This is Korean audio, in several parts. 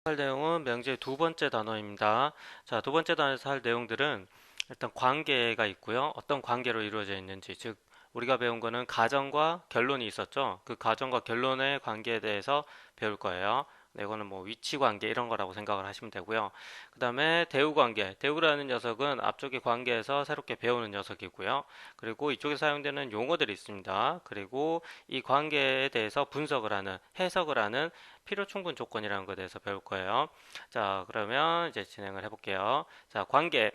할 내용은 명제의 두 번째 단어입니다. 자, 두 번째 단어에서 할 내용들은 일단 관계가 있고요. 어떤 관계로 이루어져 있는지, 즉 우리가 배운 거는 가정과 결론이 있었죠. 그 가정과 결론의 관계에 대해서 배울 거예요. 네, 이거는 뭐 위치 관계 이런 거라고 생각을 하시면 되고요. 그 다음에 대우 관계. 대우라는 녀석은 앞쪽의 관계에서 새롭게 배우는 녀석이고요. 그리고 이쪽에 사용되는 용어들이 있습니다. 그리고 이 관계에 대해서 분석을 하는, 해석을 하는 필요 충분 조건이라는 것에 대해서 배울 거예요. 자, 그러면 이제 진행을 해볼게요. 자, 관계에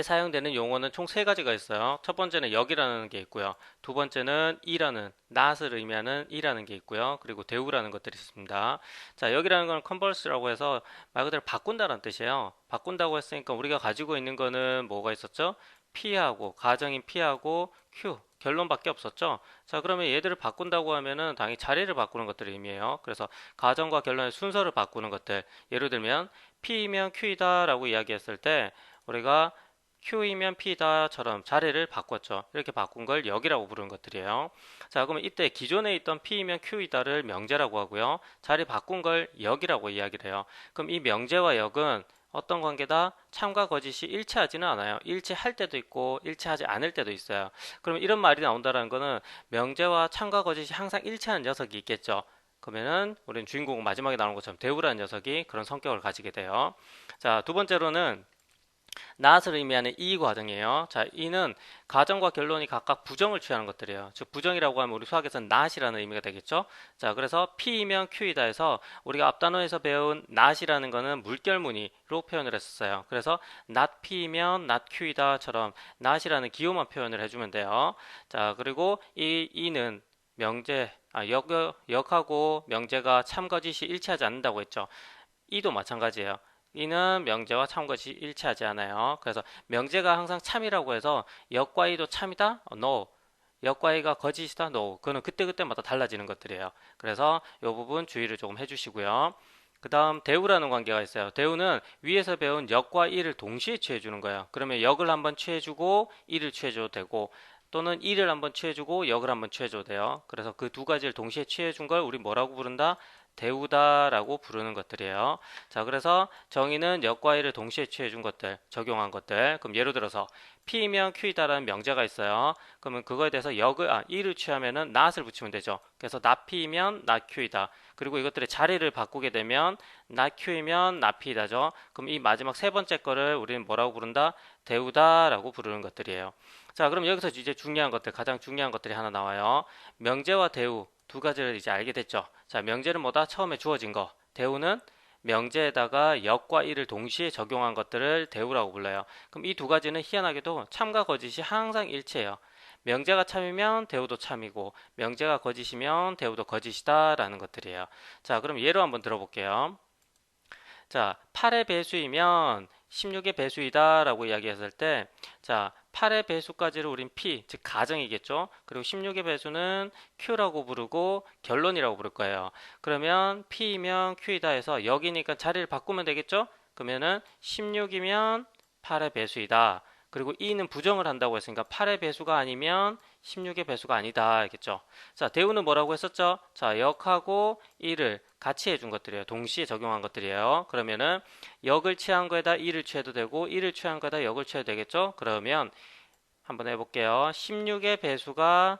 사용되는 용어는 총 세 가지가 있어요. 첫 번째는 역이라는 게 있고요. 두 번째는 이라는, not을 의미하는 이라는 게 있고요. 그리고 대우라는 것들이 있습니다. 자, 역이라는 건 converse라고 해서 말 그대로 바꾼다는 뜻이에요. 바꾼다고 했으니까 우리가 가지고 있는 거는 뭐가 있었죠? P하고, 가정인 P하고 Q, 결론밖에 없었죠. 자, 그러면 얘들을 바꾼다고 하면은 당연히 자리를 바꾸는 것들을 의미해요. 그래서 가정과 결론의 순서를 바꾸는 것들. 예를 들면 P이면 Q이다 라고 이야기했을 때 우리가 Q이면 P다처럼 자리를 바꿨죠. 이렇게 바꾼 걸 역이라고 부르는 것들이에요. 자, 그러면 이때 기존에 있던 P이면 Q이다를 명제라고 하고요. 자리 바꾼 걸 역이라고 이야기를 해요. 그럼 이 명제와 역은 어떤 관계다? 참과 거짓이 일치하지는 않아요. 일치할 때도 있고 일치하지 않을 때도 있어요. 그러면 이런 말이 나온다는 거는 명제와 참과 거짓이 항상 일치하는 녀석이 있겠죠. 그러면은 우리는 주인공 마지막에 나오는 것처럼 대우라는 녀석이 그런 성격을 가지게 돼요. 자, 두 번째로는 not을 의미하는 이 과정이에요. 자, 이는 가정과 결론이 각각 부정을 취하는 것들이에요. 즉 부정이라고 하면 우리 수학에서는 not이라는 의미가 되겠죠. 자, 그래서 P이면 Q이다 해서 우리가 앞 단어에서 배운 not이라는 거는 물결무늬로 표현을 했었어요. 그래서 not P이면 not Q이다처럼 not이라는 기호만 표현을 해주면 돼요. 자, 그리고 이 이는 명제, 역하고 명제가 참거짓이 일치하지 않는다고 했죠. 이도 마찬가지예요. 이는 명제와 참것이 일치하지 않아요. 그래서 명제가 항상 참이라고 해서 역과 이도 참이다? No. 역과 이가 거짓이다? No. 그거는 그때그때마다 달라지는 것들이에요. 그래서 이 부분 주의를 조금 해주시고요. 그 다음 대우라는 관계가 있어요. 대우는 위에서 배운 역과 이를 동시에 취해주는 거예요. 그러면 역을 한번 취해주고 이를 취해줘도 되고 또는 이를 한번 취해주고 역을 한번 취해줘도 돼요. 그래서 그 두 가지를 동시에 취해준 걸 우리 뭐라고 부른다? 대우다라고 부르는 것들이에요. 자, 그래서 정의는 역과 이를 동시에 취해준 것들, 적용한 것들. 그럼 예를 들어서 P이면 Q이다라는 명제가 있어요. 그러면 그거에 대해서 이를 취하면은 not을 붙이면 되죠. 그래서 not P이면 not Q이다. 그리고 이것들의 자리를 바꾸게 되면 not Q이면 not P다죠. 그럼 이 마지막 세 번째 거를 우리는 뭐라고 부른다? 대우다라고 부르는 것들이에요. 자, 그럼 여기서 이제 중요한 것들, 가장 중요한 것들이 하나 나와요. 명제와 대우 두 가지를 이제 알게 됐죠. 자, 명제는 뭐다? 처음에 주어진 거. 대우는 명제에다가 역과 이를 동시에 적용한 것들을 대우라고 불러요. 그럼 이 두 가지는 희한하게도 참과 거짓이 항상 일치해요. 명제가 참이면 대우도 참이고 명제가 거짓이면 대우도 거짓이다라는 것들이에요. 자, 그럼 예로 한번 들어볼게요. 자, 8의 배수이면 16의 배수이다 라고 이야기했을 때, 자, 8의 배수까지를 우린 P, 즉 가정이겠죠. 그리고 16의 배수는 Q라고 부르고 결론이라고 부를 거예요. 그러면 P이면 Q이다 해서 여기니까 자리를 바꾸면 되겠죠. 그러면은 16이면 8의 배수이다. 그리고 E는 부정을 한다고 했으니까 8의 배수가 아니면 16의 배수가 아니다 알겠죠. 자, 대우는 뭐라고 했었죠? 자, 역하고 E를 같이 해준 것들이에요. 동시에 적용한 것들이에요. 그러면은 역을 취한 거에다 E를 취해도 되고 E를 취한 거에다 역을 취해도 되겠죠? 그러면 한번 해볼게요. 16의 배수가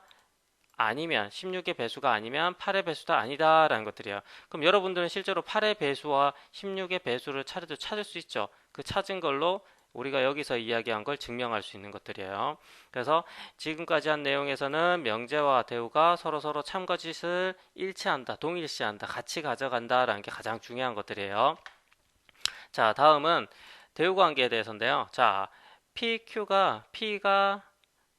아니면 16의 배수가 아니면 8의 배수도 아니다라는 것들이에요. 그럼 여러분들은 실제로 8의 배수와 16의 배수를 찾을 수 있죠. 그 찾은 걸로 우리가 여기서 이야기한 걸 증명할 수 있는 것들이에요. 그래서 지금까지 한 내용에서는 명제와 대우가 서로 참거짓을 일치한다, 동일시한다, 같이 가져간다라는 게 가장 중요한 것들이에요. 자, 다음은 대우 관계에 대해서인데요. 자, P가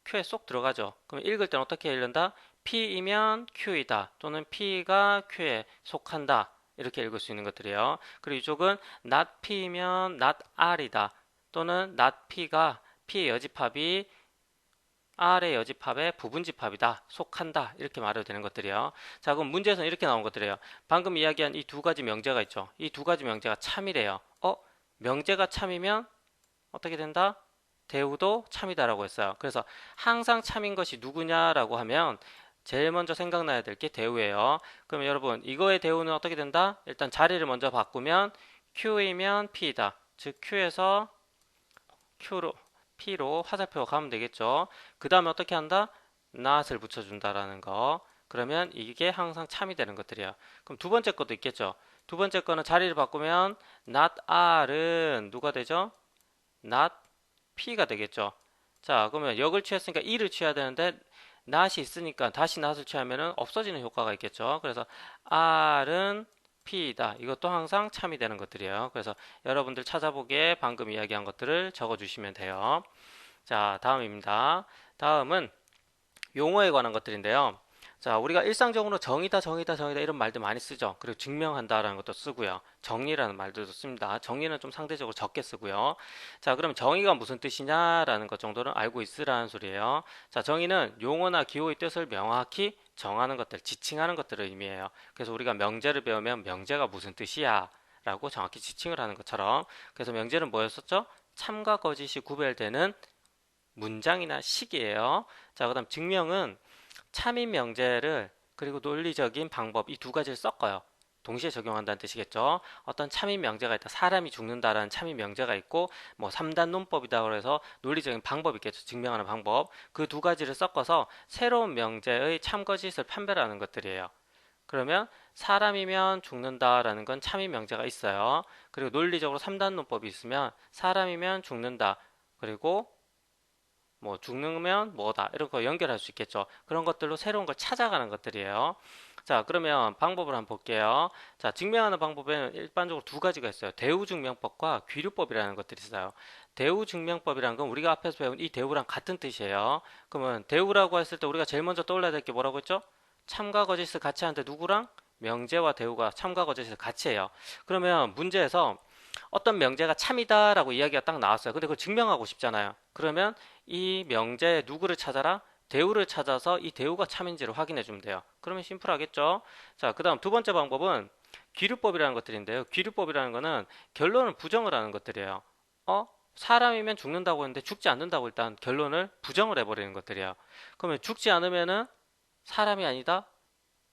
Q에 쏙 들어가죠. 그럼 읽을 때는 어떻게 읽는다? P이면 Q이다 또는 P가 Q에 속한다 이렇게 읽을 수 있는 것들이에요. 그리고 이쪽은 not P면 not R이다 또는 not P가 P의 여집합이 R의 여집합의 부분집합이다, 속한다 이렇게 말해도 되는 것들이에요. 자, 그럼 문제에서는 이렇게 나온 것들이에요. 방금 이야기한 이 두 가지 명제가 있죠. 이 두 가지 명제가 참이래요. 명제가 참이면 어떻게 된다? 대우도 참이다라고 했어요. 그래서 항상 참인 것이 누구냐라고 하면 제일 먼저 생각나야 될 게 대우예요. 그럼 여러분 이거의 대우는 어떻게 된다? 일단 자리를 먼저 바꾸면 Q이면 P이다. 즉 Q에서 Q로 P로 화살표가 가면 되겠죠. 그 다음에 어떻게 한다? not을 붙여준다라는 거. 그러면 이게 항상 참이 되는 것들이에요. 그럼 두 번째 것도 있겠죠. 두 번째 거는 자리를 바꾸면 not R은 누가 되죠? not P가 되겠죠. 자, 그러면 역을 취했으니까 E를 취해야 되는데 not이 있으니까 다시 not을 취하면 없어지는 효과가 있겠죠. 그래서 R은 P이다. 이것도 항상 참이 되는 것들이에요. 그래서 여러분들 찾아보기에 방금 이야기한 것들을 적어주시면 돼요. 자, 다음입니다. 다음은 용어에 관한 것들인데요. 자, 우리가 일상적으로 정의다, 정의다, 정의다 이런 말들 많이 쓰죠. 그리고 증명한다라는 것도 쓰고요. 정리라는 말들도 씁니다. 정리는 좀 상대적으로 적게 쓰고요. 자, 그럼 정의가 무슨 뜻이냐라는 것 정도는 알고 있으라는 소리예요. 자, 정의는 용어나 기호의 뜻을 명확히 정하는 것들, 지칭하는 것들을 의미해요. 그래서 우리가 명제를 배우면 명제가 무슨 뜻이야? 라고 정확히 지칭을 하는 것처럼. 그래서 명제는 뭐였었죠? 참과 거짓이 구별되는 문장이나 식이에요. 자, 그다음 증명은 참인 명제를 그리고 논리적인 방법 이 두 가지를 섞어요. 동시에 적용한다는 뜻이겠죠. 어떤 참인 명제가 있다. 사람이 죽는다라는 참인 명제가 있고 뭐 3단 논법이다 그래서 논리적인 방법이 있겠죠. 증명하는 방법. 그 두 가지를 섞어서 새로운 명제의 참거짓을 판별하는 것들이에요. 그러면 사람이면 죽는다라는 건 참인 명제가 있어요. 그리고 논리적으로 3단 논법이 있으면 사람이면 죽는다. 그리고 뭐 죽으면 뭐다 이런 거 연결할 수 있겠죠. 그런 것들로 새로운 걸 찾아가는 것들이에요. 자, 그러면 방법을 한번 볼게요. 자, 증명하는 방법에는 일반적으로 두 가지가 있어요. 대우증명법과 귀류법이라는 것들이 있어요. 대우증명법이라는 건 우리가 앞에서 배운 이 대우랑 같은 뜻이에요. 그러면 대우라고 했을 때 우리가 제일 먼저 떠올려야 될 게 뭐라고 했죠? 참과 거짓을 같이 하는데 누구랑? 명제와 대우가 참과 거짓을 같이 해요. 그러면 문제에서 어떤 명제가 참이다라고 이야기가 딱 나왔어요. 근데 그걸 증명하고 싶잖아요. 그러면 이 명제에 누구를 찾아라? 대우를 찾아서 이 대우가 참인지를 확인해 주면 돼요. 그러면 심플하겠죠? 자, 그 다음 두 번째 방법은 귀류법이라는 것들인데요. 귀류법이라는 거는 결론을 부정을 하는 것들이에요. 사람이면 죽는다고 했는데 죽지 않는다고 일단 결론을 부정을 해버리는 것들이에요. 그러면 죽지 않으면은 사람이 아니다?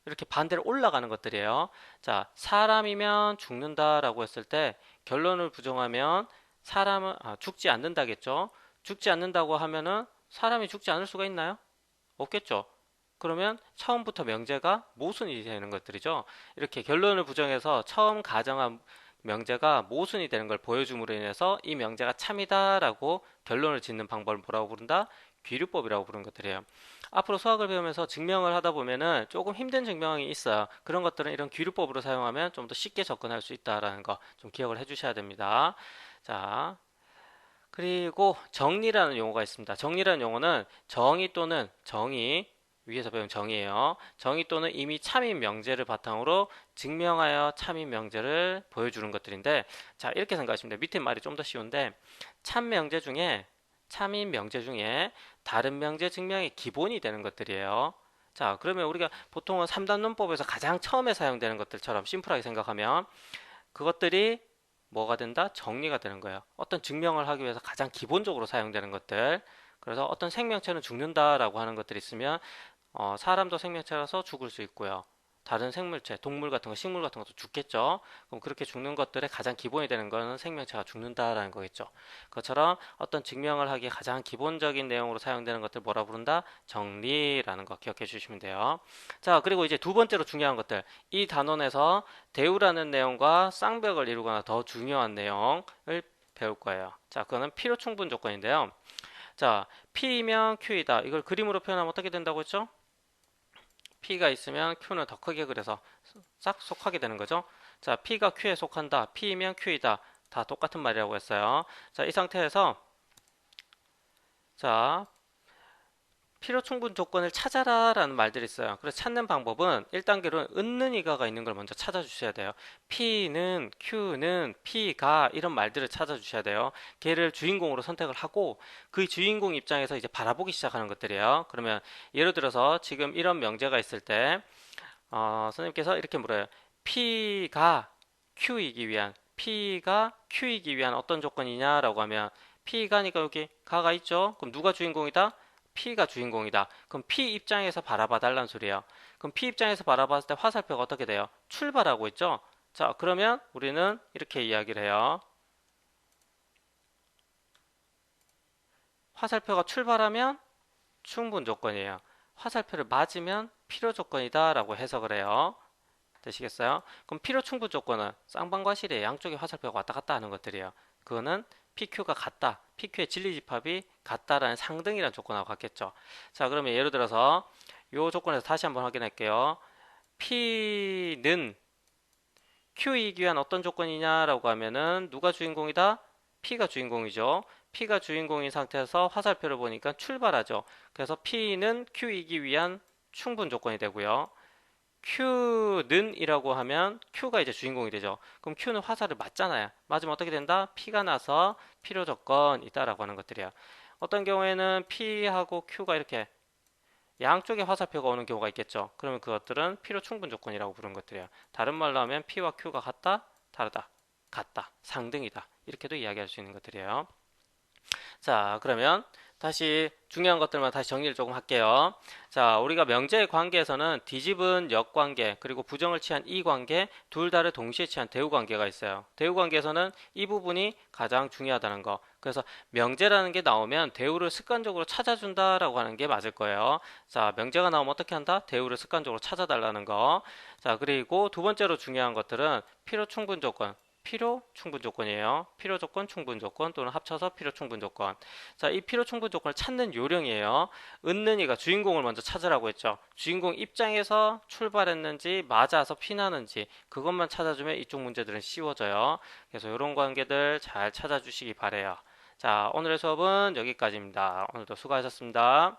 이렇게 반대로 올라가는 것들이에요. 자, 사람이면 죽는다라고 했을 때 결론을 부정하면 사람은 죽지 않는다겠죠. 죽지 않는다고 하면은 사람이 죽지 않을 수가 있나요? 없겠죠. 그러면 처음부터 명제가 모순이 되는 것들이죠. 이렇게 결론을 부정해서 처음 가정한 명제가 모순이 되는 걸 보여줌으로 인해서 이 명제가 참이다라고 결론을 짓는 방법을 뭐라고 부른다? 귀류법이라고 부르는 것들이에요. 앞으로 수학을 배우면서 증명을 하다 보면은 조금 힘든 증명이 있어요. 그런 것들은 이런 귀류법으로 사용하면 좀 더 쉽게 접근할 수 있다라는 거 좀 기억을 해주셔야 됩니다. 자, 그리고 정리라는 용어가 있습니다. 정리라는 용어는 정의 또는 정의 위에서 배운 정의예요. 정의 또는 이미 참인 명제를 바탕으로 증명하여 참인 명제를 보여주는 것들인데, 자, 이렇게 생각하시면 돼요. 밑에 말이 좀 더 쉬운데 참 명제 중에 참인 명제 중에 다른 명제 증명의 기본이 되는 것들이에요. 자, 그러면 우리가 보통은 3단 논법에서 가장 처음에 사용되는 것들처럼 심플하게 생각하면 그것들이 뭐가 된다? 정리가 되는 거예요. 어떤 증명을 하기 위해서 가장 기본적으로 사용되는 것들. 그래서 어떤 생명체는 죽는다라고 하는 것들이 있으면 사람도 생명체라서 죽을 수 있고요. 다른 생물체, 동물 같은 거, 식물 같은 것도 죽겠죠. 그럼 그렇게 죽는 것들의 가장 기본이 되는 거는 생명체가 죽는다라는 거겠죠. 그것처럼 어떤 증명을 하기에 가장 기본적인 내용으로 사용되는 것들 뭐라 부른다? 정리라는 거 기억해 주시면 돼요. 자, 그리고 이제 두 번째로 중요한 것들. 이 단원에서 대우라는 내용과 쌍벽을 이루거나 더 중요한 내용을 배울 거예요. 자, 그거는 필요 충분 조건인데요. 자, P이면 Q이다. 이걸 그림으로 표현하면 어떻게 된다고 했죠? P가 있으면 Q는 더 크게 그려서 싹 속하게 되는 거죠. 자, P가 Q에 속한다. P이면 Q이다. 다 똑같은 말이라고 했어요. 자, 이 상태에서 자, 필요 충분 조건을 찾아라 라는 말들이 있어요. 그래서 찾는 방법은 1단계로는 은는이가가 있는 걸 먼저 찾아주셔야 돼요. P는, Q는, P가 이런 말들을 찾아주셔야 돼요. 걔를 주인공으로 선택을 하고 그 주인공 입장에서 이제 바라보기 시작하는 것들이에요. 그러면 예를 들어서 지금 이런 명제가 있을 때 선생님께서 이렇게 물어요. P가 Q이기 위한 어떤 조건이냐라고 하면 P가니까 여기 가가 있죠. 그럼 누가 주인공이다? P가 주인공이다. 그럼 P 입장에서 바라봐 달라는 소리예요. 그럼 P 입장에서 바라봤을 때 화살표가 어떻게 돼요? 출발하고 있죠? 자, 그러면 우리는 이렇게 이야기를 해요. 화살표가 출발하면 충분 조건이에요. 화살표를 맞으면 필요 조건이다 라고 해석을 해요. 되시겠어요? 그럼 필요 충분 조건은 쌍방과실의 양쪽에 화살표가 왔다 갔다 하는 것들이에요. 그거는 PQ가 같다. PQ의 진리집합이 같다라는 상등이라는 조건하고 같겠죠. 자, 그러면 예를 들어서 이 조건에서 다시 한번 확인할게요. P는 Q이기 위한 어떤 조건이냐라고 하면은 누가 주인공이다? P가 주인공이죠. P가 주인공인 상태에서 화살표를 보니까 출발하죠. 그래서 P는 Q이기 위한 충분 조건이 되고요. Q는 이라고 하면 Q가 이제 주인공이 되죠. 그럼 Q는 화살을 맞잖아요. 맞으면 어떻게 된다? P가 나서 필요 조건이다라고 하는 것들이야. 어떤 경우에는 P하고 Q가 이렇게 양쪽에 화살표가 오는 경우가 있겠죠. 그러면 그것들은 필요 충분 조건이라고 부르는 것들이에요. 다른 말로 하면 P와 Q가 같다, 다르다, 같다, 상등이다. 이렇게도 이야기할 수 있는 것들이에요. 자, 그러면 다시 중요한 것들만 다시 정리를 조금 할게요. 자, 우리가 명제의 관계에서는 뒤집은 역관계, 그리고 부정을 취한 이관계, 둘 다를 동시에 취한 대우관계가 있어요. 대우관계에서는 이 부분이 가장 중요하다는 거. 그래서 명제라는 게 나오면 대우를 습관적으로 찾아준다라고 하는 게 맞을 거예요. 자, 명제가 나오면 어떻게 한다? 대우를 습관적으로 찾아달라는 거. 자, 그리고 두 번째로 중요한 것들은 필요 충분 조건. 필요 충분 조건이에요. 필요 조건, 충분 조건 또는 합쳐서 필요 충분 조건. 자, 이 필요 충분 조건을 찾는 요령이에요. 은는이가 주인공을 먼저 찾으라고 했죠. 주인공 입장에서 출발했는지 맞아서 피나는지 그것만 찾아주면 이쪽 문제들은 쉬워져요. 그래서 이런 관계들 잘 찾아주시기 바래요. 자, 오늘의 수업은 여기까지입니다. 오늘도 수고하셨습니다.